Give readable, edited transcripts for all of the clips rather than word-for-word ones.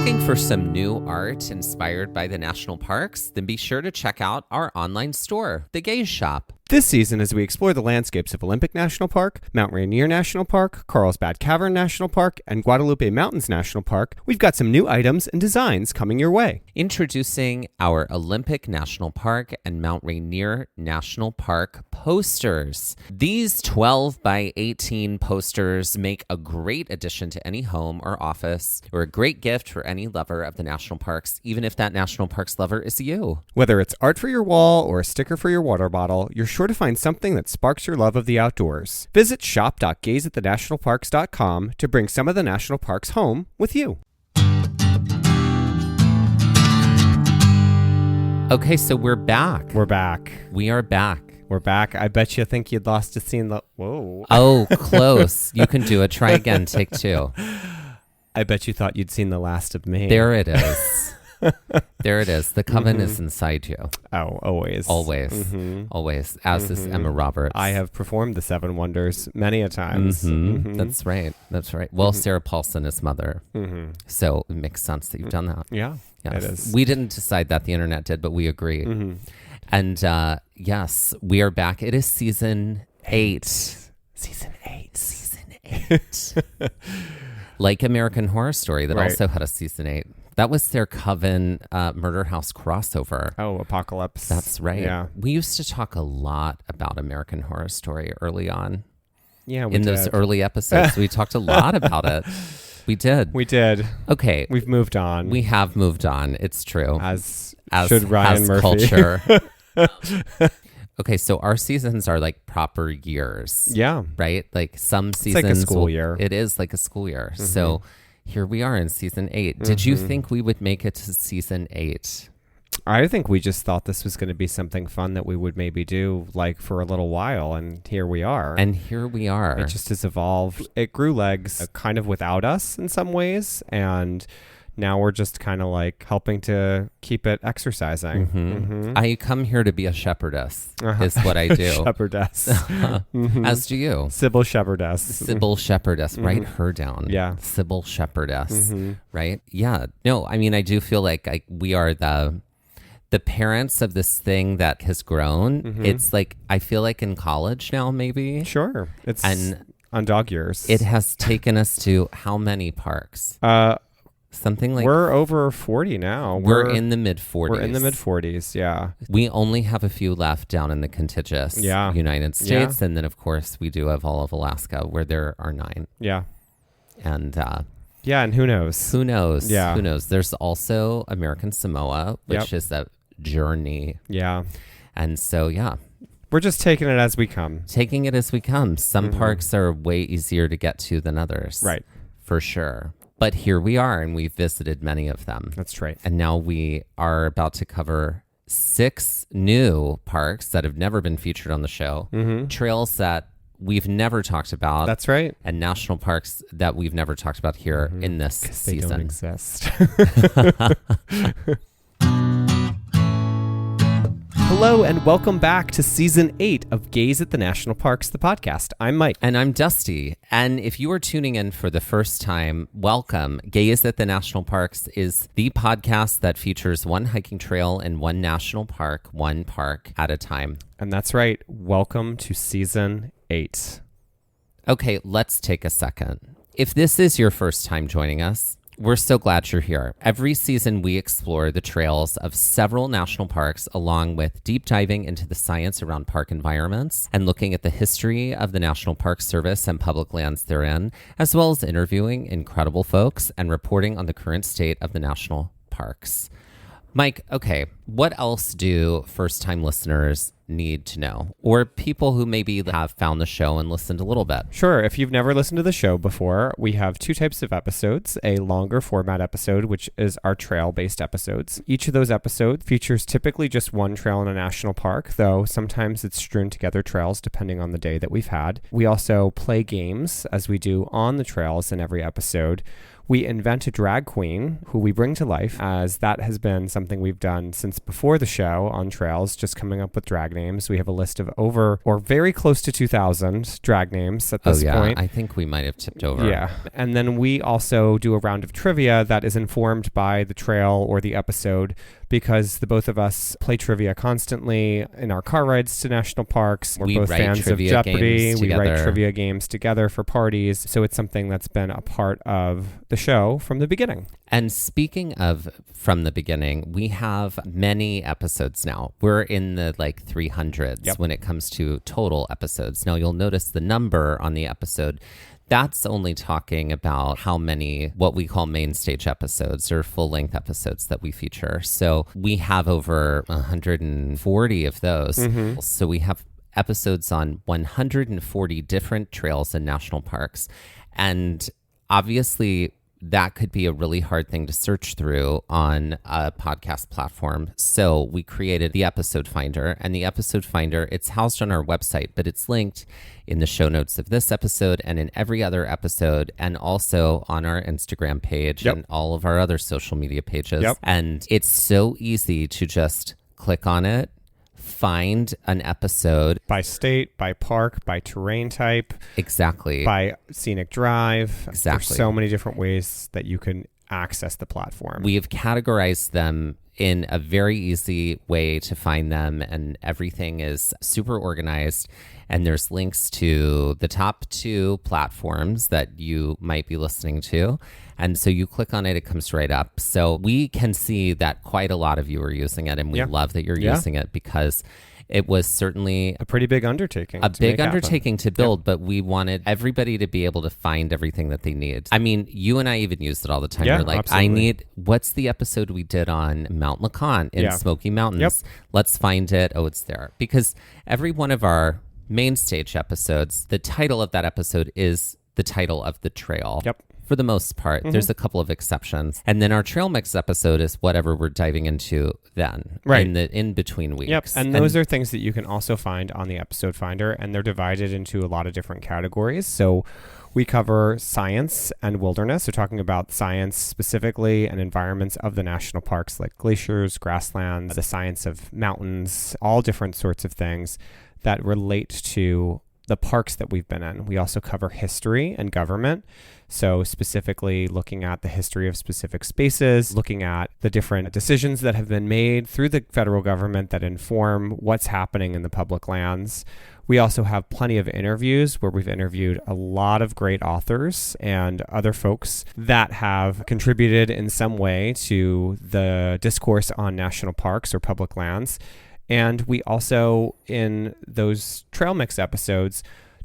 Looking for some new art inspired by the national parks? Then be sure to check out our online store, The Gaze Shop. This season, as we explore the landscapes of Olympic National Park, Mount Rainier National Park, Carlsbad Cavern National Park, and Guadalupe Mountains National Park, we've got some new items and designs coming your way. Introducing our Olympic National Park and Mount Rainier National Park posters. These 12 by 18 posters make a great addition to any home or office, or a great gift for any lover of the national parks, even if that national parks lover is you. Whether it's art for your wall or a sticker for your water bottle, you're sure to find something that sparks your love of the outdoors. Visit shop.gazeatthenationalparks.com to bring some of the national parks home with you. Okay, so we're back. We're back. We are back. We're back. I bet you think you'd lost a scene. Whoa. Oh, close. You can do it. Try again. Take two. I bet you thought you'd seen the last of me. There it is. There it is. The coven is inside you. Oh, always. Always. Always. As is Emma Roberts. I have performed the Seven Wonders many a times. That's right. That's right. Well, Sarah Paulson is mother. So it makes sense that you've done that. Yeah, Yes. it is. We didn't decide that. The internet did, but we agree. And yes, we are back. It is season 8. Season 8. Season 8. Like American Horror Story that Right. also had a season 8. That was their Coven Murder House crossover. Oh, Apocalypse. That's right. Yeah. We used to talk a lot about American Horror Story early on. Yeah, we In did. those early episodes, we talked a lot about it. We did. We did. Okay. We've moved on. We have moved on. It's true. As As should Ryan has Murphy. culture. Okay, so our seasons are like proper years. Yeah. Right? Like some like seasons. a school year. It is like a school year. So here we are in season 8. Did you think we would make it to season 8? I think we just thought this was going to be something fun that we would maybe do like for a little while, and here we are. And here we are. It just has evolved. It grew legs kind of without us in some ways, and now we're just kind of like helping to keep it exercising. I come here to be a shepherdess is what I do. Shepherdess. As do you. Sybil Shepherdess. Sybil Shepherdess. Write her down. Yeah. Sybil Shepherdess. Right? Yeah. No, I mean, I do feel like we are the parents of this thing that has grown. It's like, I feel like in college now, maybe. Sure. It's And on dog years. it has taken us to how many parks? Something like We're over 40 now. we're in the mid 40s. We're in the mid 40s. Yeah. We only have a few left down in the contiguous United States. And then, of course, we do have all of Alaska where there are 9. Yeah. And Yeah. And who knows? who knows? Yeah. Who knows? There's also American Samoa, which is a journey. Yeah. And so, yeah, We're just taking it as we come. taking it as we come. Some parks are way easier to get to than others. Right. For sure. But here we are, and we've visited many of them. That's right. And now we are about to cover 6 new parks that have never been featured on the show, trails that we've never talked about, That's right. and national parks that we've never talked about here in this They don't season. exist. Hello and welcome back to Season 8 of Gaze at the National Parks, the podcast. I'm Mike. And I'm Dusty. And if you are tuning in for the first time, welcome. Gaze at the National Parks is the podcast that features one hiking trail in one national park, one park at a time. And that's right. Welcome to Season 8. Okay, let's take a second. If this is your first time joining us, we're so glad you're here. Every season, we explore the trails of several national parks, along with deep diving into the science around park environments and looking at the history of the National Park Service and public lands therein, as well as interviewing incredible folks and reporting on the current state of the national parks. Mike, okay, what else do first-time listeners need to know? Or people who maybe have found the show and listened a little bit? Sure. If you've never listened to the show before, we have 2 types of episodes. A longer format episode, which is our trail-based episodes. Each of those episodes features typically just one trail in a national park, though sometimes it's strewn together trails depending on the day that we've had. We also play games, as we do on the trails in every episode. We invent a drag queen who we bring to life, as that has been something we've done since before the show on trails, just coming up with drag names. We have a list of over or very close to 2,000 drag names at this point. I think we might have tipped over. Yeah. And then we also do a round of trivia that is informed by the trail or the episode, because the both of us play trivia constantly in our car rides to national parks. We're both fans of Jeopardy. We write trivia games together for parties. So it's something that's been a part of the show from the beginning. And speaking of from the beginning, we have many episodes now. We're in the 300s when it comes to total episodes. Now you'll notice the number on the episode. That's only talking about how many what we call main stage episodes or full-length episodes that we feature. So we have over 140 of those. Mm-hmm. So we have episodes on 140 different trails and national parks. And obviously, that could be a really hard thing to search through on a podcast platform. So we created the episode finder, and the episode finder, it's housed on our website, but it's linked in the show notes of this episode and in every other episode, and also on our Instagram page and all of our other social media pages. And it's so easy to just click on it, find an episode by state, by park, by terrain type, by scenic drive. There's so many different ways that you can access the platform. We have categorized them in a very easy way to find them, and everything is super organized. And there's links to the top 2 platforms that you might be listening to. And so you click on it, it comes right up. So we can see that quite a lot of you are using it, and we love that you're using it, because it was certainly a pretty big undertaking. To build, but we wanted everybody to be able to find everything that they need. I mean, you and I even use it all the time. Yeah, We're like, absolutely. what's the episode we did on Mount LeConte in Smoky Mountains? Let's find it. Oh, it's there. Because every one of our main stage episodes, the title of that episode is the title of the trail. For the most part. There's a couple of exceptions. And then our trail mix episode is whatever we're diving into then, in the in-between weeks. And those are things that you can also find on the episode finder, and they're divided into a lot of different categories. So we cover science and wilderness, so talking about science specifically and environments of the national parks like glaciers, grasslands, the science of mountains, all different sorts of things that relate to the parks that we've been in. We also cover history and government. So specifically looking at the history of specific spaces, looking at the different decisions that have been made through the federal government that inform what's happening in the public lands. We also have plenty of interviews where we've interviewed a lot of great authors and other folks that have contributed in some way to the discourse on national parks or public lands. And we also, in those trail mix episodes,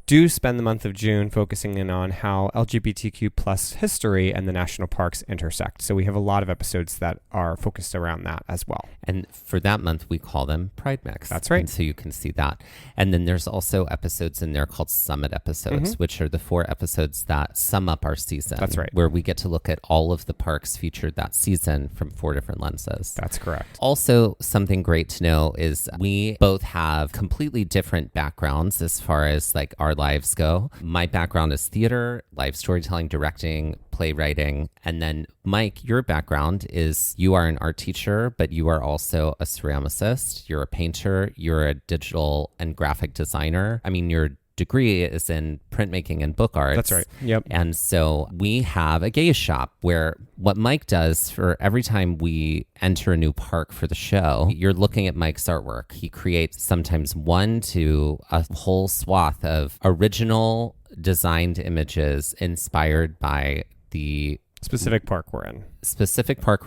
do spend the month of June focusing in on how LGBTQ plus history and the national parks intersect. So we have a lot of episodes that are focused around that as well. And for that month, we call them Pride Mix. That's right. And so you can see that. And then there's also episodes in there called Summit episodes, which are the 4 episodes that sum up our season. That's right. Where we get to look at all of the parks featured that season from 4 different lenses. That's correct. Also, something great to know is we both have completely different backgrounds as far as our lives go. My background is theater, live storytelling, directing, playwriting. And then Mike, your background is you are an art teacher, but you are also a ceramicist. You're a painter. You're a digital and graphic designer. I mean, your degree is in printmaking and book arts. That's right. Yep. And so we have a gaze shop where what Mike does for every time we enter a new park for the show, you're looking at Mike's artwork. He creates sometimes 1 to a whole swath of original designed images inspired by the specific park we're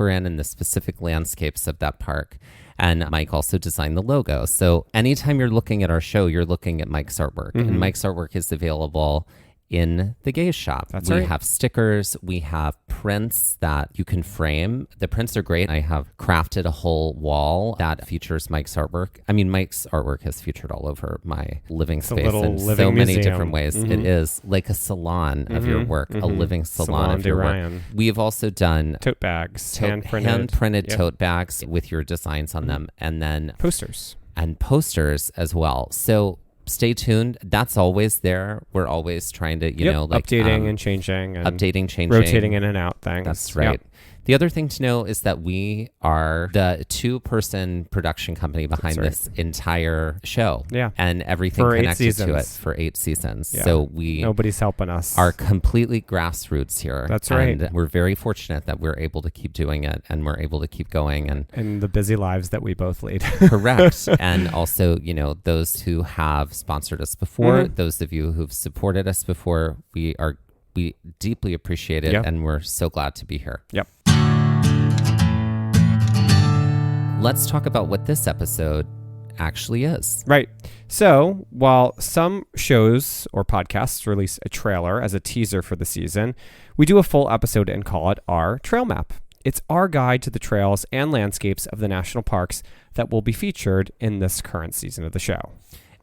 in and the specific landscapes of that park. And Mike also designed the logo. So anytime you're looking at our show, you're looking at Mike's artwork. And Mike's artwork is available in the gaze shop. That's right. We have stickers. We have prints that you can frame. The prints are great. I have crafted a whole wall that features Mike's artwork. I mean, Mike's artwork has featured all over my living space in so many different ways. It is like a salon of your work, a living salon of your work. We have also done tote bags, hand-printed tote bags with your designs on them, and then posters as well. So stay tuned. That's always there. We're always trying to, updating and changing and rotating in and out things. That's right. The other thing to know is that we are the 2-person production company behind this entire show. Yeah. And everything For 8 connected to it seasons. for 8 seasons. Yeah. So we Nobody's helping us. are completely grassroots here. That's right. And we're very fortunate that we're able to keep doing it and we're able to keep going. And the busy lives that we both lead. Correct. And also, those who have sponsored us before, Mm-hmm. those of you who've supported us before, we deeply appreciate it. Yep. And we're so glad to be here. Yep. Let's talk about what this episode actually is. Right. So while some shows or podcasts release a trailer as a teaser for the season, we do a full episode and call it our Trail Map. It's our guide to the trails and landscapes of the national parks that will be featured in this current season of the show.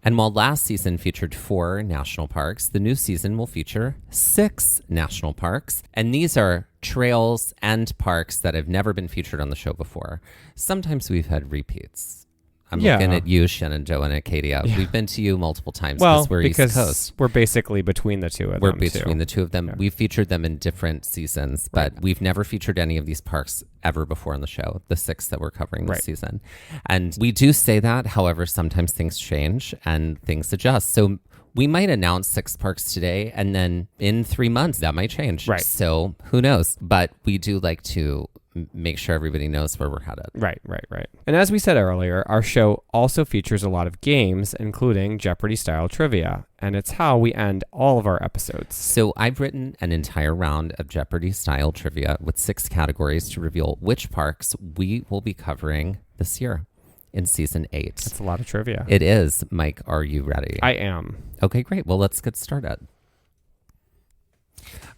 And while last season featured 4 national parks, the new season will feature 6 national parks. And these are trails and parks that have never been featured on the show before. Sometimes we've had repeats. I'm looking at you, Shenandoah and Acadia. Yeah. We've been to you multiple times Well, we're because East Coast. we're basically between the two of them. We're between the two of them. Yeah. We've featured them in different seasons, but we've never featured any of these parks ever before on the show, the 6 that we're covering this season. And we do say that. However, sometimes things change and things adjust. So we might announce 6 parks today, and then in 3 months, that might change. Right. So who knows? But we do like to make sure everybody knows where we're headed. Right. And as we said earlier, our show also features a lot of games, including Jeopardy-style trivia, and it's how we end all of our episodes. So I've written an entire round of Jeopardy-style trivia with 6 categories to reveal which parks we will be covering this year in season 8. That's a lot of trivia. It is. Mike, are you ready? I am. Okay, great. Well, let's get started.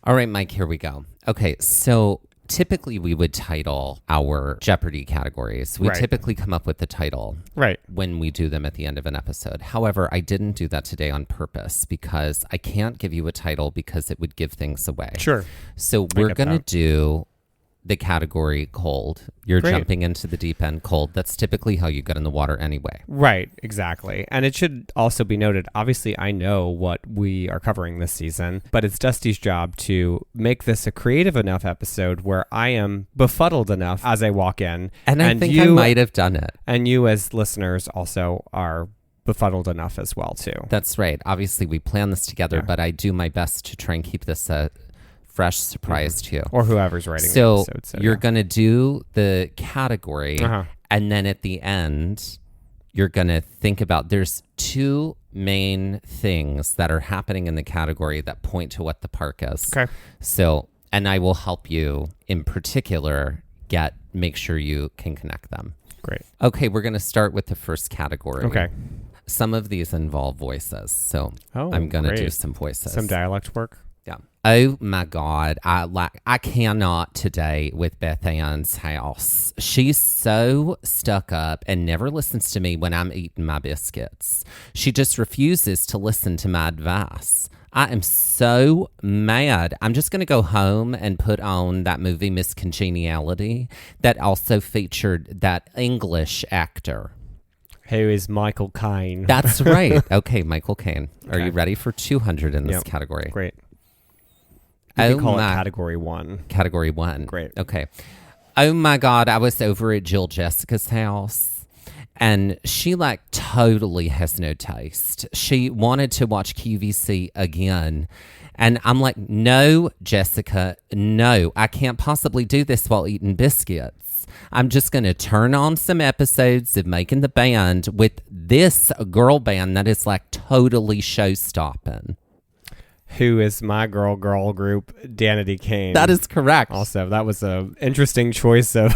All right, Mike, here we go. Okay, so typically we would title our Jeopardy categories. We typically come up with the title when we do them at the end of an episode. However, I didn't do that today on purpose because I can't give you a title because it would give things away. Sure. So we're going to do the category cold. You're Great. jumping into the deep end cold. That's typically how you get in the water anyway. Right, exactly. And it should also be noted, obviously I know what we are covering this season, but it's Dusty's job to make this a creative enough episode where I am befuddled enough as I walk in. And I think I might have done it. And you as listeners also are befuddled enough as well too. That's right. Obviously we plan this together, but I do my best to try and keep this a fresh surprise to you. Or whoever's writing the episode. So you're going to do the category, and then at the end, you're going to think about, there's 2 main things that are happening in the category that point to what the park is. Okay. So, and I will help you in particular make sure you can connect them. Great. Okay, we're going to start with the first category. Okay. Some of these involve voices, so I'm going to do some voices. Some dialect work. Yeah. Oh my God. I cannot today with Beth Ann's house. She's so stuck up and never listens to me when I'm eating my biscuits. She just refuses to listen to my advice. I am so mad. I'm just going to go home and put on that movie Miss Congeniality that also featured that English actor. Who is Michael Caine? That's right. Okay, Michael Caine. Are Okay. you ready for 200 in this category? Great. We call it category 1. Category 1. Great. Okay. Oh my God, I was over at Jill Jessica's house and she totally has no taste. She wanted to watch QVC again. And I'm like, no, Jessica, no, I can't possibly do this while eating biscuits. I'm just going to turn on some episodes of Making the Band with this girl band that is totally show-stopping. Who is my girl group, Danity Kane. That is correct. Also, that was an interesting choice of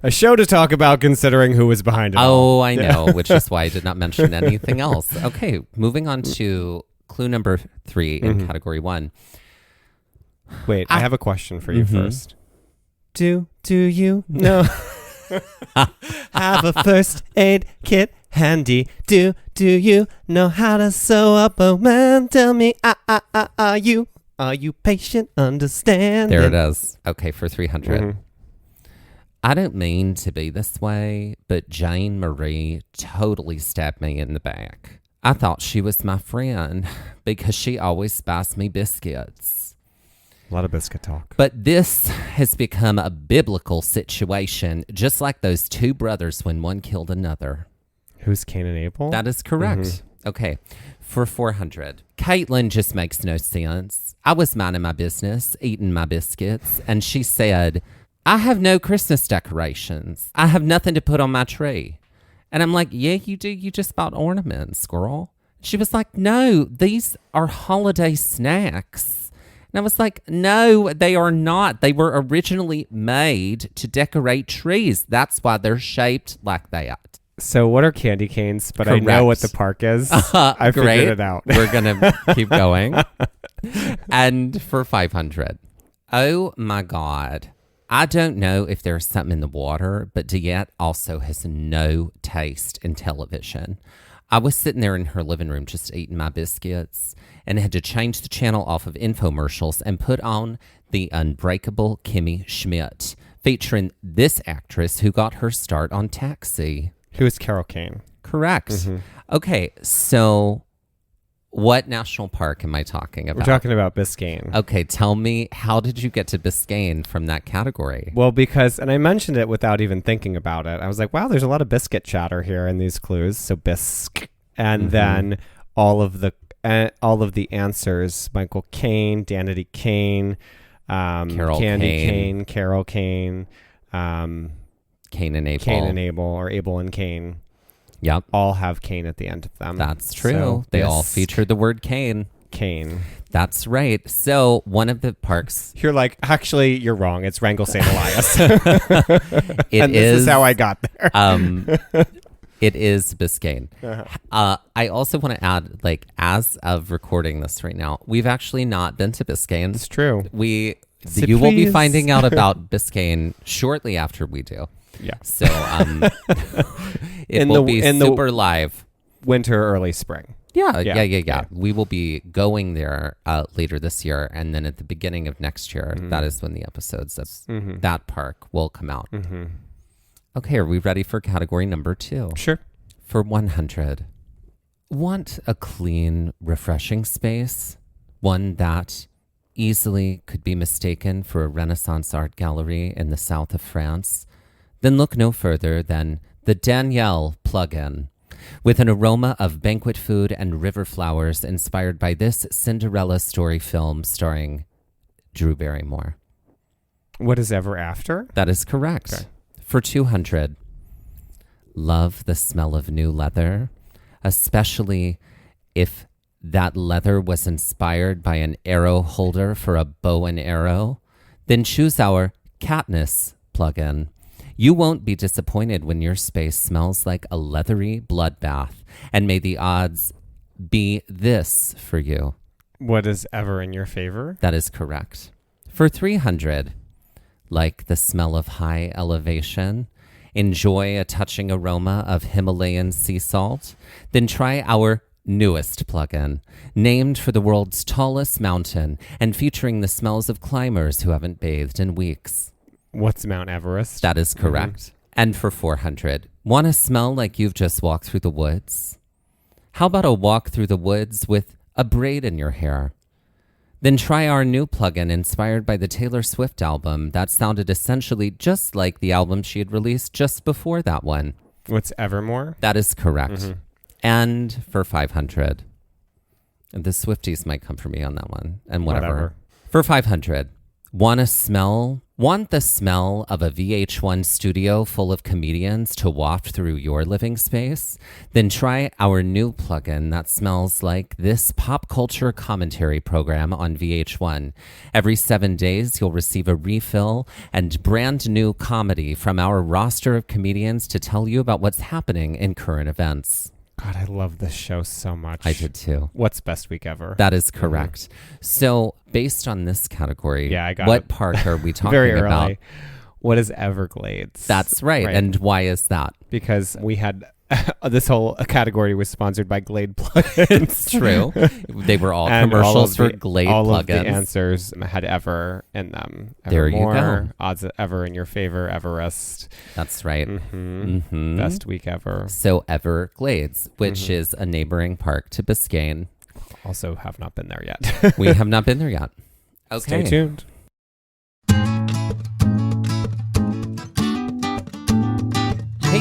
a show to talk about considering who was behind it all. Oh, I know, which is why I did not mention anything else. Okay, moving on to clue number 3 in category 1. Wait, I have a question for you first. Do you know have a first aid kit handy? Do you know how to sew up a man? Tell me, are you patient, understanding? There it is. Okay, for 300. I don't mean to be this way, but Jane Marie totally stabbed me in the back. I thought she was my friend because she always buys me biscuits. A lot of biscuit talk. But this has become a biblical situation, just like those two brothers when one killed another. Who's Cain and Abel? That is correct. Okay. For 400. Caitlin just makes no sense. I was minding my business, eating my biscuits, and she said, I have no Christmas decorations. I have nothing to put on my tree. And I'm like, yeah, you do. You just bought ornaments, girl. She was like, no, these are holiday snacks. And I was like, no, they are not. They were originally made to decorate trees. That's why they're shaped like that. So what are candy canes? But Correct. I know what the park is. I Great. figured it out. We're going to keep going. And for 500. Oh my God. I don't know if there's something in the water, but Diette also has no taste in television. I was sitting there in her living room just eating my biscuits and had to change the channel off of infomercials and put on The Unbreakable Kimmy Schmidt, featuring this actress who got her start on Taxi. Who is Carol Kane? Correct. Okay, so what national park am I talking about? We're talking about Biscayne. Okay, tell me, how did you get to Biscayne from that category? Well, because, and I mentioned it without even thinking about it. I was like, wow, there's a lot of biscuit chatter here in these clues. So bisque. And then all of the answers, Michael Caine, Danity Kane, Carol Candy Kane. Kane, Carol Kane, Cain and Abel. Cain and Abel, or Abel and Cain, Yep, all have Cain at the end of them. that's true. So, They all bisque, feature the word Cain. Cain. That's right. So one of the parks... You're like, actually, you're wrong. It's Wrangell St. Elias. It and this is how I got there. It is Biscayne. I also want to add, like, as of recording this right now, we've actually not been to Biscayne. It's true. You will be Surprise. finding out about Biscayne shortly after we do. Yeah. So it will be super live. Winter, early spring. Yeah. We will be going there later this year, and then at the beginning of next year, that is when the episodes of that park will come out. Okay, are we ready for category number 2? Sure. For 100. Want a clean, refreshing space? One that easily could be mistaken for a Renaissance art gallery in the south of France? Then look no further than the Danielle plug-in. With an aroma of banquet food and river flowers inspired by this Cinderella story film starring Drew Barrymore. What is Ever After? That is correct. Okay. For 200. Love the smell of new leather, especially if that leather was inspired by an arrow holder for a bow and arrow. Then choose our Katniss plug-in. You won't be disappointed when your space smells like a leathery bloodbath, and may the odds be this for you. What is Ever in Your Favor? That is correct. For 300, like the smell of high elevation, enjoy a touching aroma of Himalayan sea salt, then try our newest plug-in, named for the world's tallest mountain and featuring the smells of climbers who haven't bathed in weeks. What's Mount Everest? That is correct. And for 400, want to smell like you've just walked through the woods? How about a walk through the woods with a braid in your hair? Then try our new plugin inspired by the Taylor Swift album that sounded essentially just like the album she had released just before that one. What's Evermore? That is correct. And for 500, the Swifties might come for me on that one, and whatever. For 500, want the smell of a VH1 studio full of comedians to waft through your living space? Then try our new plugin that smells like this pop culture commentary program on VH1. Every 7 days, you'll receive a refill and brand new comedy from our roster of comedians to tell you about what's happening in current events. God, I love this show so much. I did too. What's Best Week Ever? That is correct. So, based on this category, I got what it. park are we talking Very about? early. What is Everglades? That's right. And why is that? Because we had this whole category was sponsored by Glade plugins. It's true. They were all And commercials for Glade all plugins. Of the answers had Ever in them. There you Evermore, go. Odds Ever in Your Favor, Everest. That's right. Best Week Ever. So Everglades, which is a neighboring park to Biscayne. Also have not been there yet. We have not been there yet. Okay. Stay tuned.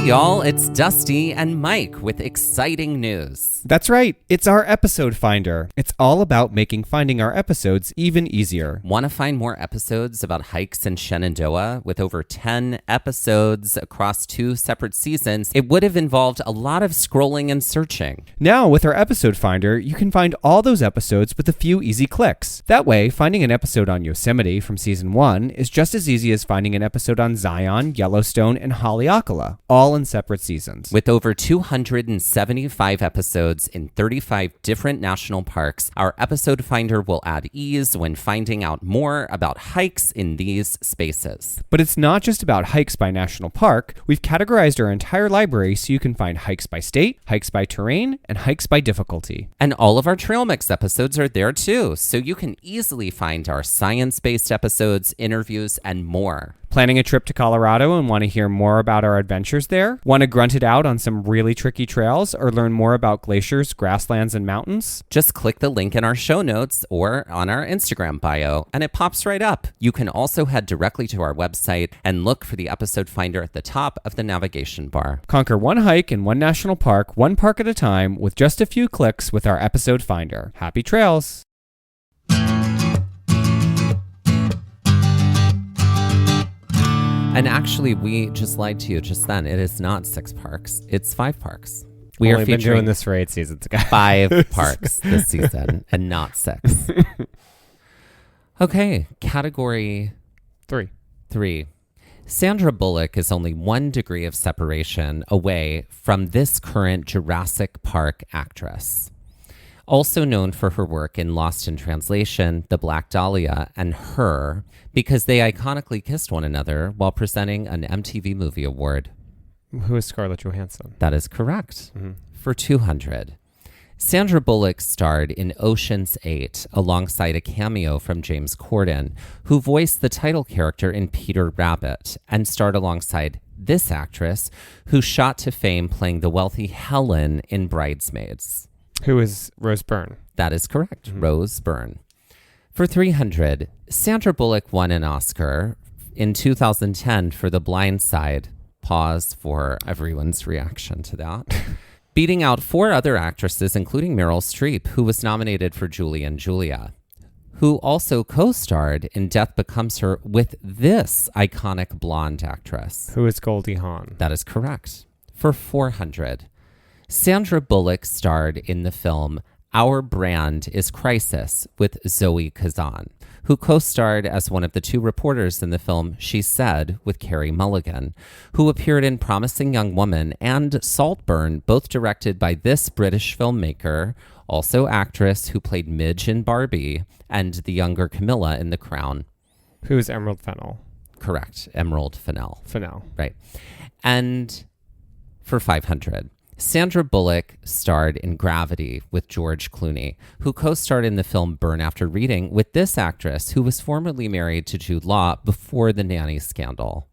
y'all, it's Dusty and Mike with exciting news. That's right. It's our episode finder. It's all about making finding our episodes even easier. Want to find more episodes about hikes in Shenandoah? With over 10 episodes across 2 separate seasons, it would have involved a lot of scrolling and searching. Now, with our episode finder, you can find all those episodes with a few easy clicks. That way, finding an episode on Yosemite from season 1 is just as easy as finding an episode on Zion, Yellowstone, and Haleakala, all in separate seasons. With over 275 episodes in 35 different national parks, our episode finder will add ease when finding out more about hikes in these spaces. But it's not just about hikes by national park. We've categorized our entire library so you can find hikes by state, hikes by terrain, and hikes by difficulty. And all of our Trail Mix episodes are there too, so you can easily find our science-based episodes, interviews, and more. Planning a trip to Colorado and want to hear more about our adventures there? Want to grunt it out on some really tricky trails or learn more about glaciers, grasslands, and mountains? Just click the link in our show notes or on our Instagram bio, and it pops right up. You can also head directly to our website and look for the episode finder at the top of the navigation bar. Conquer one hike in one national park, one park at a time, with just a few clicks with our episode finder. Happy trails! And actually, we just lied to you just then. It is not 6 parks. It's 5 parks. We Only are been featuring doing this for 8 seasons, guys. 5 parks this season and not 6. Okay, category 3. Sandra Bullock is only 1 degree of separation away from this current Jurassic Park actress. Also known for her work in Lost in Translation, The Black Dahlia, and Her, because they iconically kissed one another while presenting an MTV Movie Award. Who is Scarlett Johansson? That is correct. For 200. Sandra Bullock starred in Ocean's 8 alongside a cameo from James Corden, who voiced the title character in Peter Rabbit, and starred alongside this actress, who shot to fame playing the wealthy Helen in Bridesmaids. Who is Rose Byrne? That is correct. Rose Byrne. For 300, Sandra Bullock won an Oscar in 2010 for The Blind Side. Pause for everyone's reaction to that. Beating out 4 other actresses, including Meryl Streep, who was nominated for Julie and Julia, who also co-starred in Death Becomes Her with this iconic blonde actress. Who is Goldie Hawn? That is correct. For 400, Sandra Bullock starred in the film Our Brand is Crisis with Zoe Kazan, who co-starred as one of the 2 reporters in the film She Said with Carey Mulligan, who appeared in Promising Young Woman and Saltburn, both directed by this British filmmaker, also actress who played Midge in Barbie and the younger Camilla in The Crown. Who is Emerald Fennell? Correct. Emerald Fennell. Fennell. Right. And for 500, Sandra Bullock starred in Gravity with George Clooney, who co-starred in the film Burn After Reading with this actress who was formerly married to Jude Law before the nanny scandal.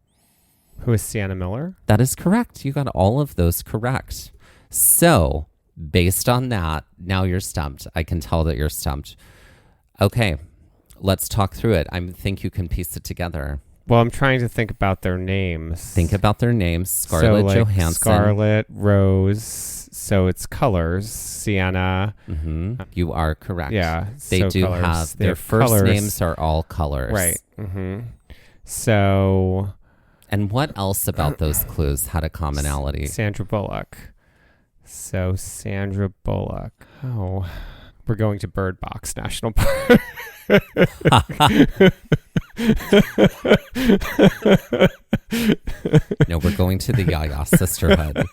Who is Sienna Miller? That is correct. You got all of those correct. So, based on that, now you're stumped. I can tell that you're stumped. Okay, let's talk through it. I think you can piece it together. Well, I'm trying to think about their names. Think about their names. Scarlett Johansson. Scarlett, Rose. So it's colors. Sienna. Mm-hmm. You are correct. Yeah. They so do colors. have, They their have first colors. names are all colors. Right. Mm-hmm. So. And what else about those clues had a commonality? Sandra Bullock. So Sandra Bullock. Oh. We're going to Bird Box National Park. No, we're going to the Yaya Sisterhood.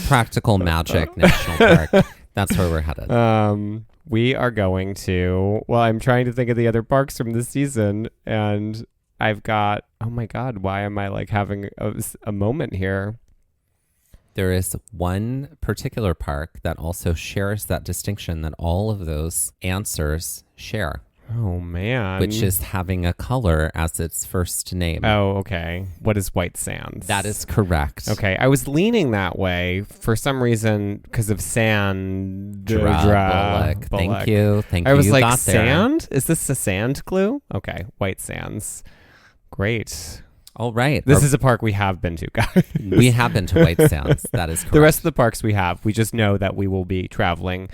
Practical Magic National Park. That's where we're headed. We are going to, well, I'm trying to think of the other parks from this season, and I've got, oh my God, why am I like having a moment here? There is one particular park that also shares that distinction that all of those answers share. Oh, man. Which is having a color as its first name. Oh, okay. What is White Sands? That is correct. Okay. I was leaning that way for some reason because of Bullock. Thank you. I was you like, got there. sand? Is this a sand clue? Okay. White Sands. Great. All right. This is a park we have been to, guys. We have been to White Sands. That is correct. The rest of the parks we have. We just know that we will be traveling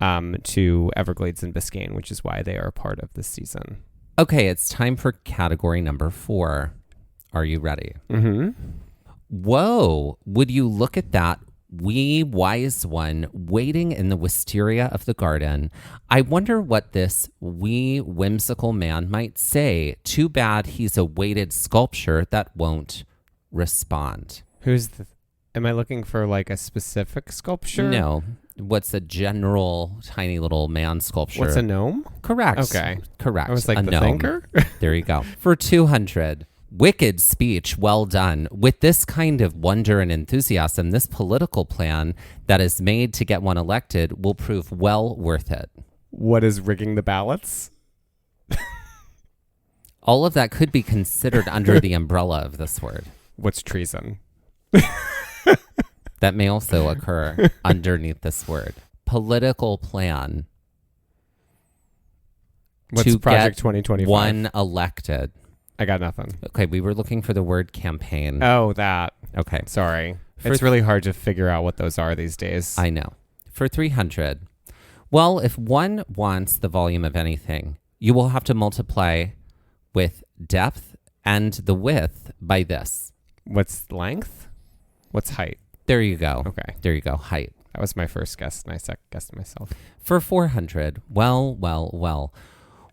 to Everglades and Biscayne, which is why they are a part of this season. Okay, it's time for category number 4. Are you ready? Mm-hmm. Whoa, would you look at that wee wise one waiting in the wisteria of the garden? I wonder what this wee whimsical man might say. Too bad he's a weighted sculpture that won't respond. Am I looking for like a specific sculpture? No. What's a general tiny little man sculpture? What's a gnome? Correct. Okay. Correct. I was like, a the gnome. thinker? There you go. For 200. Wicked speech, well done. With this kind of wonder and enthusiasm, this political plan that is made to get one elected will prove well worth it. What is rigging the ballots? All of that could be considered under the umbrella of this word. What's treason? That may also occur underneath this word. Political plan. What's to Project get 2025? one elected. I got nothing. Okay, we were looking for the word campaign. Oh, that. Okay. Sorry. It's really hard to figure out what those are these days. I know. For 300. Well, if one wants the volume of anything, you will have to multiply with depth and the width by this. What's length? What's height? There you go. Okay. There you go. Height. That was my first guess, and I guessed myself. For 400. Well.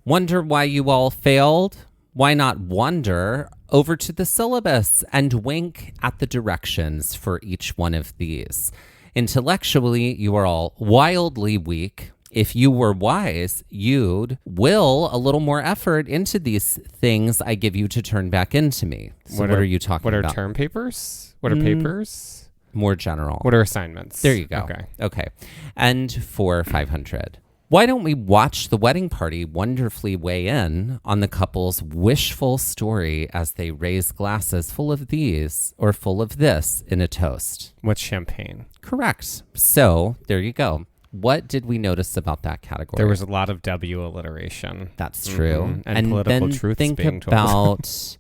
Wonder why you all failed? Why not wander over to the syllabus and wink at the directions for each one of these? Intellectually, you are all wildly weak. If you were wise, you'd will a little more effort into these things I give you to turn back into me. So what are you talking about? What are term papers? What are papers? More general. What are assignments? There you go. Okay. And for 500. Why don't we watch the wedding party wonderfully weigh in on the couple's wishful story as they raise glasses full of these or full of this in a toast? What's champagne? Correct. So there you go. What did we notice about that category? There was a lot of W alliteration. That's true. Mm-hmm. And political then truths think being told. about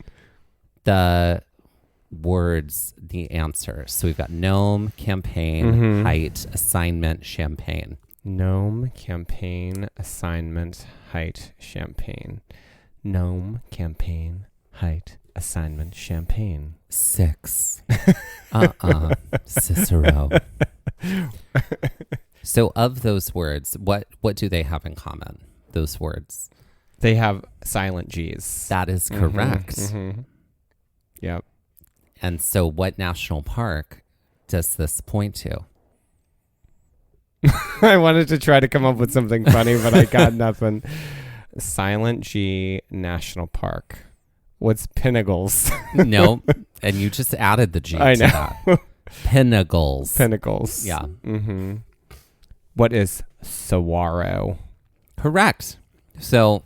the words, the answer. So we've got gnome, campaign, height, assignment, champagne. Gnome, campaign, assignment, height, champagne. Gnome, campaign, height, assignment, champagne. 6. Cicero. So of those words, what do they have in common? Those words. They have silent G's. That is correct. Mm-hmm. Yep. And so what national park does this point to? I wanted to try to come up with something funny, but I got nothing. Silent G National Park. What's Pinnacles? No, and you just added the G I to know. that. Pinnacles. Pinnacles. Yeah. Mm-hmm. What is Saguaro? Correct. So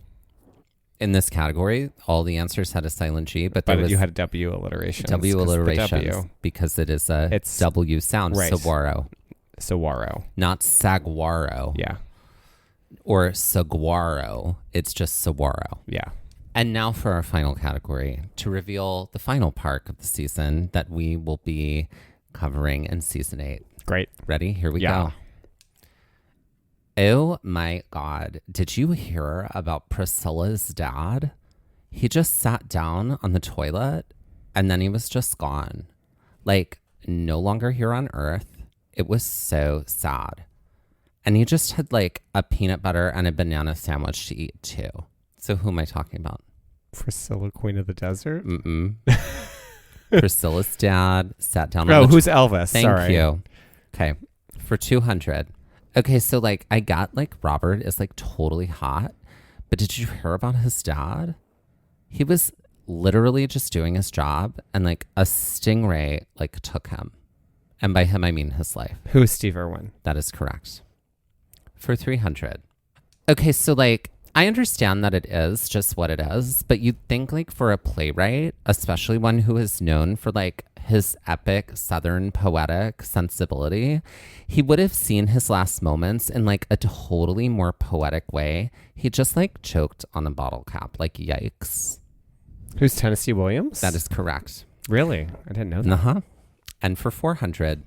in this category, all the answers had a silent G, but there was you had W alliteration. W alliteration because it is a W sound. Right. Saguaro. Saguaro. Not saguaro. Yeah. Or saguaro. It's just saguaro. Yeah. And now for our final category, to reveal the final park of the season that we will be covering in season 8. Great. Ready? Here we go. Oh my God. Did you hear about Priscilla's dad? He just sat down on the toilet and then he was just gone. Like, no longer here on Earth. It was so sad. And he just had like a peanut butter and a banana sandwich to eat too. So who am I talking about? Priscilla, Queen of the Desert? Mm-mm. Priscilla's dad sat down on Oh, the who's Elvis? Thank you. Okay. For 200. Okay, so like I got like Robert is like totally hot, but did you hear about his dad? He was literally just doing his job and like a stingray like took him. And by him, I mean his life. Who is Steve Irwin? That is correct. For 300. Okay, so like I understand that it is just what it is, but you'd think like for a playwright, especially one who is known for like his epic Southern poetic sensibility, he would have seen his last moments in like a totally more poetic way. He just like choked on a bottle cap, like yikes. Who's Tennessee Williams? That is correct. Really? I didn't know that. Uh-huh. And for 400,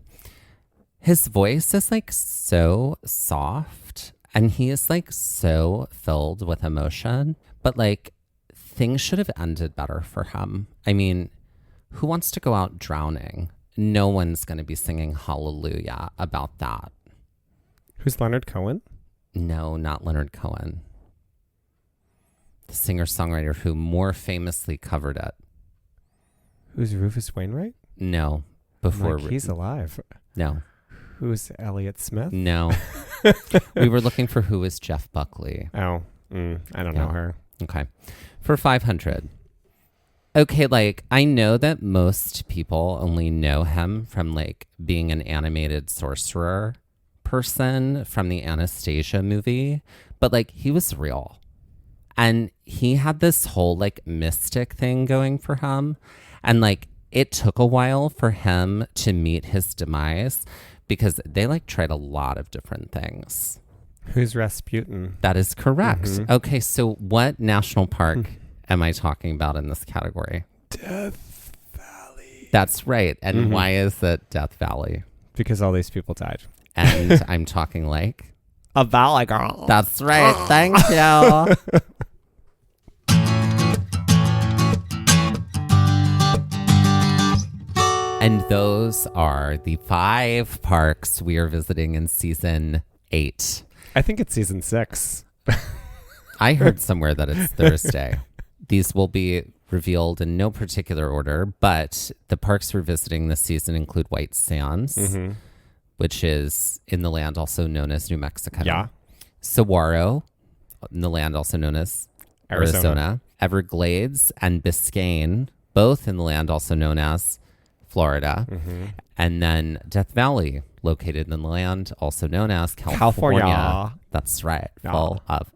his voice is like so soft and he is like so filled with emotion, but like things should have ended better for him. I mean, who wants to go out drowning? No one's going to be singing hallelujah about that. Who's Leonard Cohen? No, not Leonard Cohen. The singer-songwriter who more famously covered it. Who's Rufus Wainwright? No, before he's alive. No. Who's Elliott Smith? No. We were looking for who is Jeff Buckley. Oh, I don't know her. Okay. For 500. Okay, like I know that most people only know him from like being an animated sorcerer person from the Anastasia movie, but like he was real. And he had this whole like mystic thing going for him. And like it took a while for him to meet his demise because they like tried a lot of different things. Who's Rasputin? That is correct. Mm-hmm. Okay, so what national park am I talking about in this category? Death Valley. That's right. And why is it Death Valley? Because all these people died. And I'm talking like a Valley Girl. That's right. Thank you. And those are the 5 parks we are visiting in season 8. I think it's season 6. I heard somewhere that it's Thursday. These will be revealed in no particular order, but the parks we're visiting this season include White Sands, which is in the land also known as New Mexico. Yeah. Saguaro, in the land also known as Arizona. Everglades and Biscayne, both in the land also known as Florida. And then Death Valley, located in the land also known as California. That's right. Full of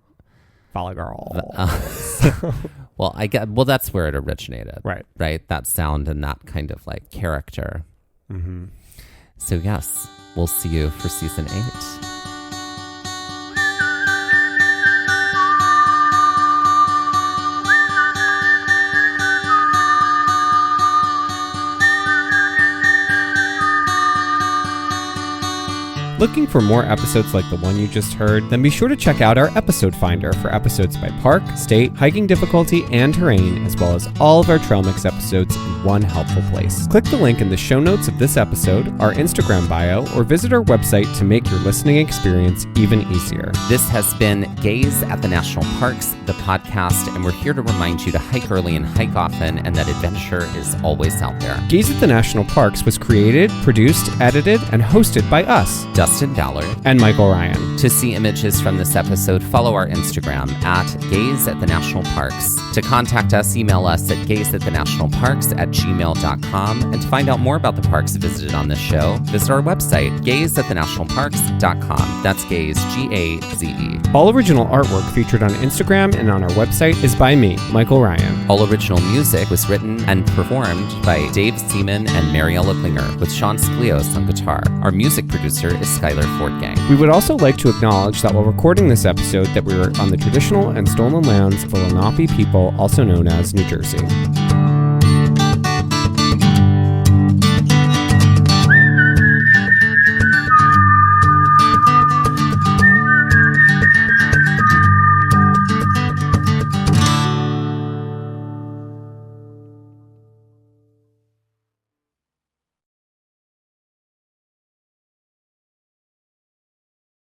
Valley Girl. Well, that's where it originated. Right. That sound and that kind of like character. So yes, we'll see you for season 8. Looking for more episodes like the one you just heard? Then be sure to check out our episode finder for episodes by park, state, hiking difficulty, and terrain, as well as all of our Trail Mix episodes in one helpful place. Click the link in the show notes of this episode, our Instagram bio, or visit our website to make your listening experience even easier. This has been Gaze at the National Parks, the podcast, and we're here to remind you to hike early and hike often, and that adventure is always out there. Gaze at the National Parks was created, produced, edited, and hosted by us, Dustin Ballard and Michael Ryan. To see images from this episode, follow our Instagram at Gaze at the National Parks. To contact us, email us at gazeatthenationalparks@gmail.com. And to find out more about the parks visited on this show, visit our website, gazeatthenationalparks.com. That's Gaze, G-A-Z-E. All original artwork featured on Instagram and on our website is by me, Michael Ryan. All original music was written and performed by Dave Seaman and Mariella Klinger, with Sean Sklios on guitar. Our music producer is Skylar Fortgang. We would also like to acknowledge that while recording this episode that we were on the traditional and stolen lands of the Lenape people, also known as New Jersey.